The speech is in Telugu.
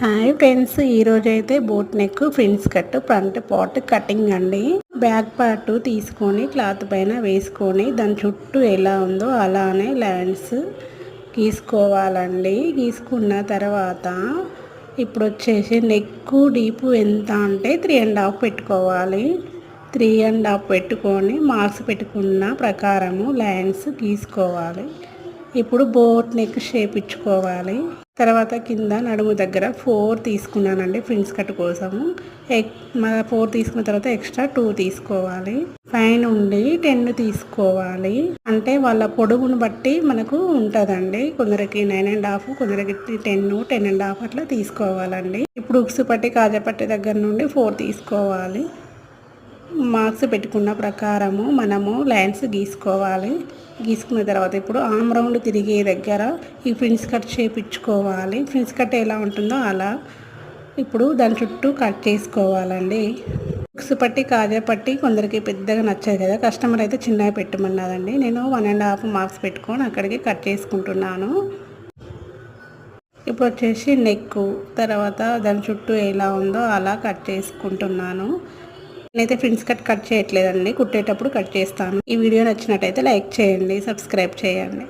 హాయ్ ఫ్రెండ్స్, ఈరోజైతే boat neck ఫ్రిన్స్ cut front part cutting అండి. బ్యాక్ పార్ట్ తీసుకొని క్లాత్ పైన వేసుకొని దాని చుట్టూ ఎలా ఉందో అలానే లైన్స్ గీసుకోవాలండి. గీసుకున్న తర్వాత ఇప్పుడు వచ్చేసి నెక్ డీపు ఎంత అంటే 3.5 పెట్టుకోవాలి. 3.5 పెట్టుకొని మార్క్స్ పెట్టుకున్న ప్రకారము లైన్స్ గీసుకోవాలి. ఇప్పుడు బోట్ నెక్ షేప్ ఇచ్చుకోవాలి. తర్వాత కింద నడుము దగ్గర 4 తీసుకున్నానండి ఫ్రిన్స్ కట్ కోసము. 4 తీసుకున్న తర్వాత ఎక్స్ట్రా 2 తీసుకోవాలి. పైన ఉండి 10 తీసుకోవాలి. అంటే వాళ్ళ పొడుగును బట్టి మనకు ఉంటుందండి. కొందరికి 9.5, కొందరికి 10, 10.5 అట్లా తీసుకోవాలండి. ఇప్పుడు ఉక్సు పట్టి కాజాపట్టి దగ్గర నుండి 4 తీసుకోవాలి. మార్క్స్ పెట్టుకున్న ప్రకారము మనము లైన్స్ గీసుకోవాలి. గీసుకున్న తర్వాత ఇప్పుడు ఆమ్ రౌండ్ తిరిగే దగ్గర ఈ ఫ్రిన్స్ కట్ చేయించుకోవాలి. ఫ్రిన్స్ కట్ ఎలా ఉంటుందో అలా ఇప్పుడు దాని చుట్టూ కట్ చేసుకోవాలండి. ఉక్సు పట్టి కాజా పట్టి కొందరికి పెద్దగా నచ్చదు కదా, కస్టమర్ అయితే చిన్నగా పెట్టమన్నదండి. నేను 1.5 మార్క్స్ పెట్టుకొని అక్కడికి కట్ చేసుకుంటున్నాను. ఇప్పుడు వచ్చేసి నెక్ తర్వాత దాని చుట్టూ ఎలా ఉందో అలా కట్ చేసుకుంటున్నాను. నేనైతే ఫ్రిన్స్ కట్ చేయట్లేదండి, కుట్టేటప్పుడు కట్ చేస్తాను. ఈ వీడియో నచ్చినట్టయితే లైక్ చేయండి, సబ్స్క్రైబ్ చేయండి.